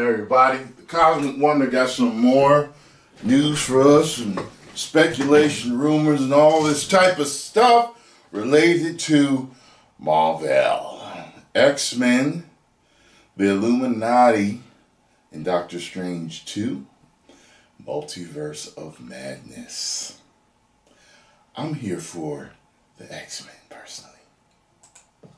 everybody? The Cosmic Wonder got some more news for us and speculation, rumors, and all this type of stuff related to Marvel, X-Men, the Illuminati, and Doctor Strange 2, Multiverse of Madness. I'm here for the X-Men personally.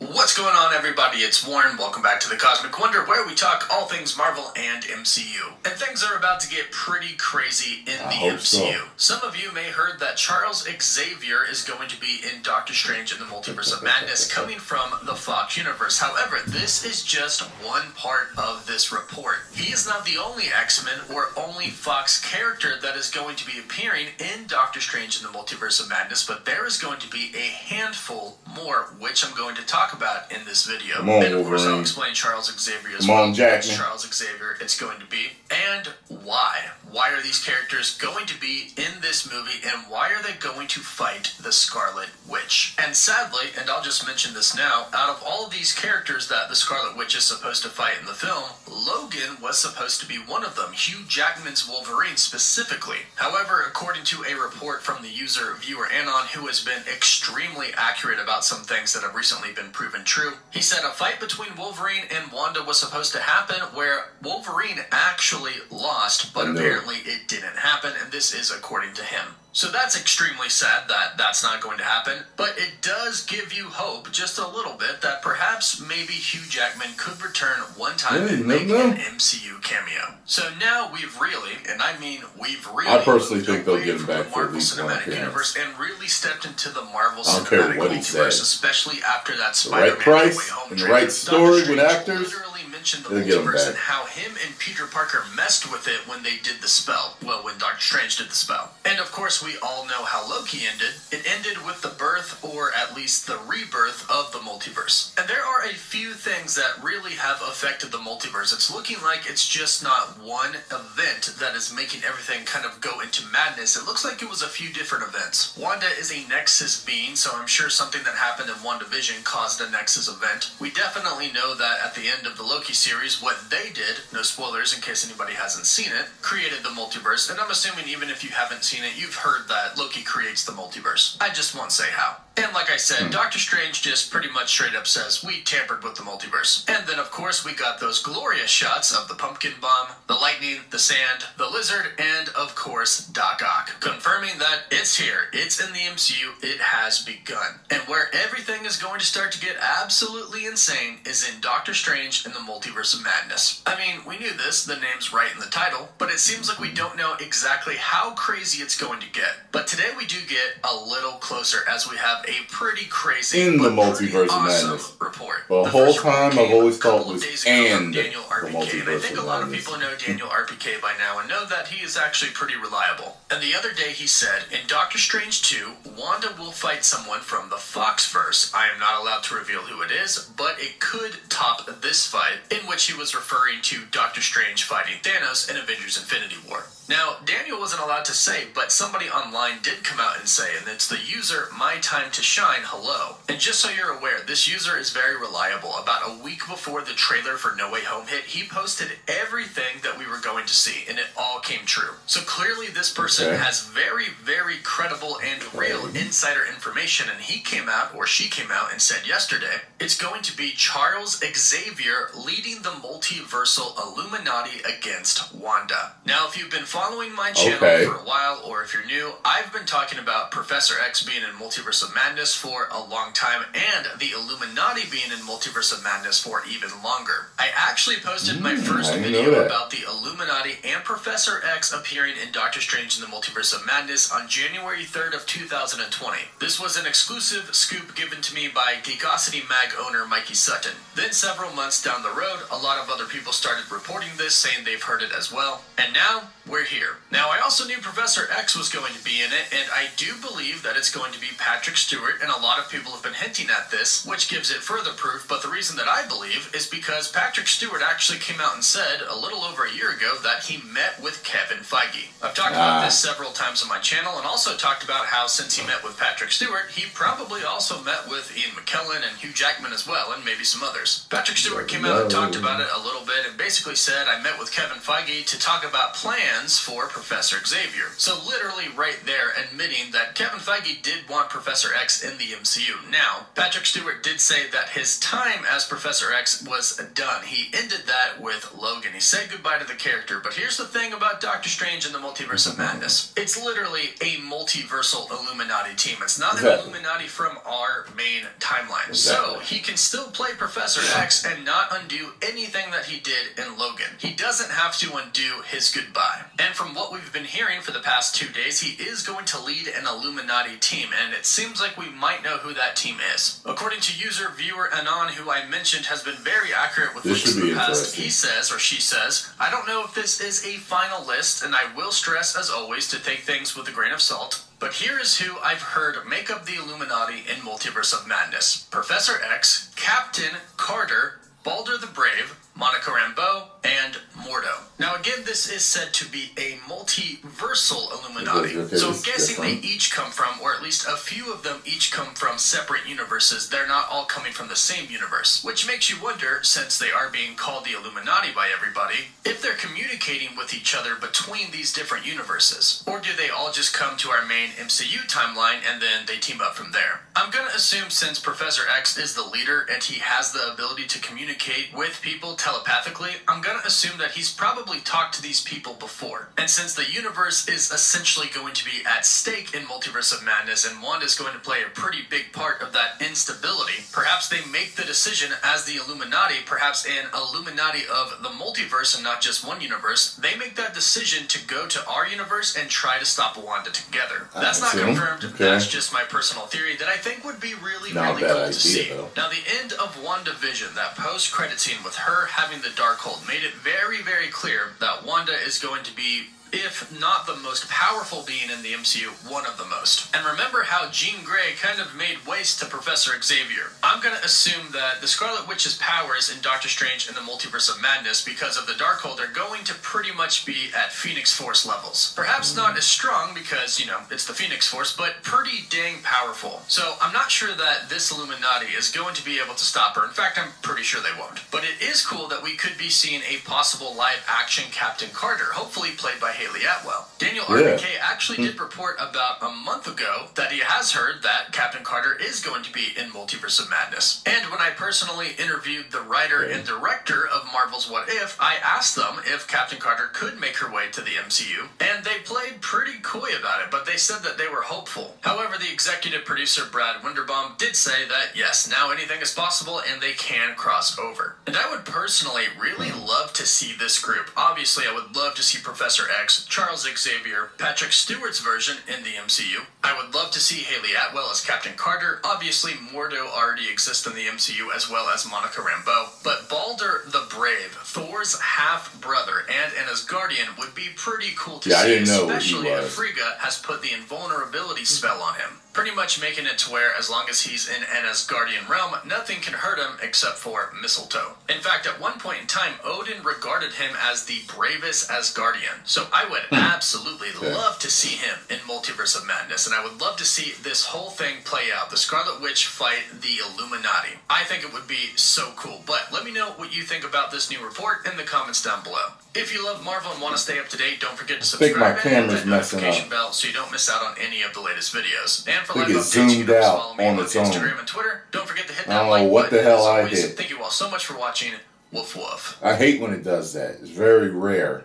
What's going on, everybody? It's Warren. Welcome back to the Cosmic Wonder, where we talk all things Marvel and MCU. And things are about to get pretty crazy in the MCU. So. Some of you may have heard that Charles Xavier is going to be in Doctor Strange in the Multiverse of Madness, coming from the Fox universe. However, this is just one part of this report. He is not the only X-Men or only Fox character that is going to be appearing in Doctor Strange in the Multiverse of Madness, but there is going to be a handful more, which I'm going to talk about in this video. Come on, and of course, Wolverine. I'll explain Charles Xavier as Come well. on, Jack. Charles Xavier it's going to be, and why. Why are these characters going to be in this movie, and why are they going to fight the Scarlet Witch? And sadly, and I'll just mention this now, out of all of these characters that the Scarlet Witch is supposed to fight in the film, Logan was supposed to be one of them, Hugh Jackman's Wolverine specifically. However, according to a report from the user viewer Anon, who has been extremely accurate about some things that have recently been proven true, he said a fight between Wolverine and Wanda was supposed to happen where Wolverine actually lost, but apparently it didn't happen, and this is according to him. So that's extremely sad that that's not going to happen, but it does give you hope just a little bit that perhaps maybe Hugh Jackman could return one time and make an MCU cameo. So now we've really, and I mean we've really, I personally think they'll get him back the for at Marvel least one Cinematic appearance. Universe and really stepped into the Marvel I don't care Cinematic what he Multiverse, says. especially after that The Spider-Man right price No Way Home and the trailer. right story Doctor with Strange actors, literally mentioned the they'll get him multiverse back. and how him and Peter Parker messed with it when they did the spell. Well, when Doctor Strange did the spell. And of course, we all know how Loki ended. It ended with the birth, or at least the rebirth, of the multiverse. And there are a few things that really have affected the multiverse. It's looking like it's just not one event that is making everything kind of go into madness. It looks like it was a few different events. Wanda is a Nexus being, so I'm sure something that happened in WandaVision caused a Nexus event. We definitely know that at the end of the Loki series, what they did, no spoilers in case anybody hasn't seen it, created the multiverse. And I'm assuming even if you haven't seen it, you've heard that Loki creates the multiverse. I just won't say how. And like I said, Doctor Strange just pretty much straight up says, we tampered with the multiverse. And then of course we got those glorious shots of the pumpkin bomb, the lightning, the sand, the lizard, and of course Doc Ock, confirming that it's here, it's in the MCU, it has begun. And where everything is going to start to get absolutely insane is in Doctor Strange and the Multiverse of Madness. I mean, we knew this, the name's right in the title, but it seems like we don't know exactly how crazy it's going to get. But today we do get a little closer as we have a pretty crazy In the but pretty Multiverse of awesome Madness. report. The The whole first time report I've always came a thought couple it was days ago from and Daniel the RPK, and I Multiverse think a of lot of Madness. people know Daniel RPK by now and know that he is actually pretty reliable. And the other day he said, in Doctor Strange 2, Wanda will fight someone from the Foxverse. I am not allowed to reveal who it is, but it could top this fight, in which he was referring to Doctor Strange fighting Thanos in Avengers Infinity War. Now, Daniel wasn't allowed to say, but somebody online did come out and say, and it's the user My Time to Shine Hello. And just so you're aware, this user is very reliable. About a week before the trailer for No Way Home hit, he posted everything that we were going to see, and it all came true. So clearly this person has very, very credible and real insider information, and he came out, or she came out, and said yesterday, it's going to be Charles Xavier leading the multiversal Illuminati against Wanda. Now, if you've been following my channel for a while, or if you're new, I've been talking about Professor X being in Multiverse of Madness for a long time, and the Illuminati being in Multiverse of Madness for even longer. I actually posted my first video about the Illuminati and Professor X appearing in Doctor Strange in the Multiverse of Madness on January 3rd of 2020. This was an exclusive scoop given to me by Geekosity Mag owner Mikey Sutton. Then several months down the road, a lot of other people started reporting this, saying they've heard it as well. And now, we're here. Now, I also knew Professor X was going to be in it, and I do believe that it's going to be Patrick Stewart, and a lot of people have been hinting at this, which gives it further proof, but the reason that I believe is because Patrick Stewart actually came out and said, a little over a year ago, ago that he met with Kevin Feige. I've talked about this several times on my channel, and also talked about how since he met with Patrick Stewart, he probably also met with Ian McKellen and Hugh Jackman as well, and maybe some others. Patrick Stewart came out and talked about it a little bit, and basically said, I met with Kevin Feige to talk about plans for Professor Xavier. So literally right there admitting that Kevin Feige did want Professor X in the MCU. Now, Patrick Stewart did say that his time as Professor X was done. He ended that with Logan. He said goodbye to the character, but here's the thing about Doctor Strange and the Multiverse of Madness. It's literally a multiversal Illuminati team. It's not an Illuminati from our main timeline. So he can still play Professor X and not undo anything that he did in Logan. He doesn't have to undo his goodbye. And from what we've been hearing for the past 2 days, he is going to lead an Illuminati team, and it seems like we might know who that team is. According to user viewer Anon, who I mentioned has been very accurate with leaks in the past, he says, or she says, I don't know if this is a final list, and I will stress as always to take things with a grain of salt, but here is who I've heard make up the Illuminati in Multiverse of Madness. Professor X, Captain Carter, Balder the Brave, Monica Rambeau, and Mordo. Now again, this is said to be a multiversal Illuminati, so I'm guessing they each come from, or at least a few of them each come from separate universes. They're not all coming from the same universe, which makes you wonder, since they are being called the Illuminati by everybody, if they're communicating with each other between these different universes, or do they all just come to our main MCU timeline and then they team up from there? I'm gonna assume since Professor X is the leader and he has the ability to communicate with people telepathically, I'm gonna assume that he's probably talked to these people before. And since the universe is essentially going to be at stake in Multiverse of Madness, and Wanda's going to play a pretty big part of that instability, perhaps they make the decision as the Illuminati, perhaps an Illuminati of the multiverse and not just one universe, they make that decision to go to our universe and try to stop Wanda together. That's not confirmed, that's just my personal theory that I think would be really cool to see. Now the end of WandaVision, that post-credit scene with her having the Darkhold, made it very, very clear that Wanda is going to be, if not the most powerful being in the MCU, one of the most. And remember how Jean Grey kind of made waste to Professor Xavier. I'm gonna assume that the Scarlet Witch's powers in Doctor Strange in the Multiverse of Madness, because of the Darkhold, are going to pretty much be at Phoenix Force levels. Perhaps not as strong because, you know, it's the Phoenix Force, but pretty dang powerful. So I'm not sure that this Illuminati is going to be able to stop her. In fact, I'm pretty sure they won't. But it is cool that we could be seeing a possible live-action Captain Carter, hopefully played by Haley Atwell. Daniel RBK actually did report about a month ago that he has heard that Captain Carter is going to be in Multiverse of Madness. And when I personally interviewed the writer and director of Marvel's What If, I asked them if Captain Carter could make her way to the MCU, and they played pretty coy about it, but they said that they were hopeful. However, the executive producer Brad Winderbaum did say that yes, now anything is possible and they can cross over. And I would personally really love to see this group. Obviously, I would love to see Professor X, Charles Xavier, Patrick Stewart's version in the MCU. I would love to see Haley Atwell as Captain Carter. Obviously, Mordo already exists in the MCU, as well as Monica Rambeau. But Balder the Brave, Thor's half-brother and an Asgardian, would be pretty cool to see, especially if Frigga has put the invulnerability spell on him, pretty much making it to where, as long as he's in an Asgardian realm, nothing can hurt him except for mistletoe. In fact, at one point in time, Odin regarded him as the bravest Asgardian. So I would absolutely love to see him in Multiverse of Madness, and I would love to see this whole thing play out. The Scarlet Witch fight the Illuminati. I think it would be so cool. But let me know what you think about this new report in the comments down below. If you love Marvel and want to stay up to date, don't forget to subscribe and hit that notification bell so you don't miss out on any of the latest videos. And for live updates, you can always follow me on Instagram and Twitter. Don't forget to hit that like button. As always, thank you all so much for watching. Woof woof. I hate when it does that. It's very rare.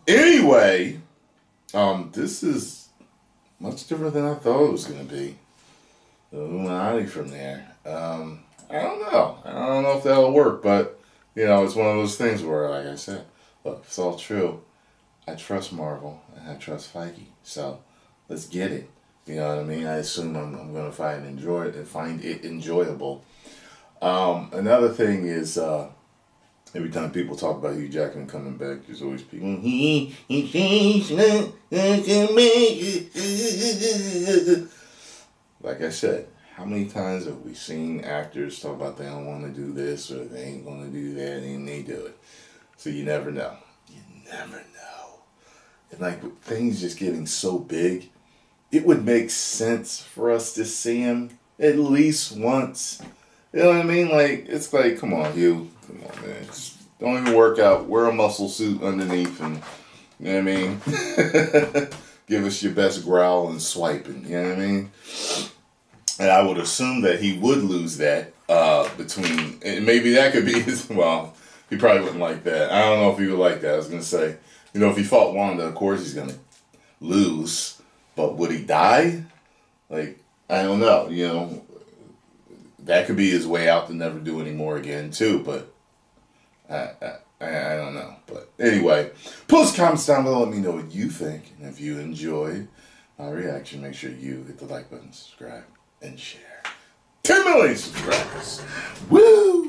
Anyway, this is much different than I thought it was going to be. The Illuminati from there. I don't know. I don't know if that'll work, but, you know, it's one of those things where, like I said, look, if it's all true, I trust Marvel and I trust Feige. So, let's get it. You know what I mean? I assume I'm going to find it enjoyable. Another thing is, every time people talk about Hugh Jackman coming back, there's always people, he changed, like I said, how many times have we seen actors talk about they don't want to do this or they ain't going to do that and they do it? So you never know. You never know. And like with things just getting so big, it would make sense for us to see him at least once. You know what I mean? Like, it's like, come on, Hugh. Come on, man. Just don't even work out. Wear a muscle suit underneath and, you know what I mean? Give us your best growl and swiping. You know what I mean? And I would assume that he would lose that between, and maybe that could be his, well, he probably wouldn't like that. I don't know if he would like that. I was going to say, you know, if he fought Wanda, of course he's going to lose. But would he die? Like, I don't know. You know, that could be his way out to never do any more again, too. But I don't know. But anyway, post comments down below. Let me know what you think. And if you enjoyed my reaction, make sure you hit the like button, subscribe, and share. 10 million subscribers. Woo!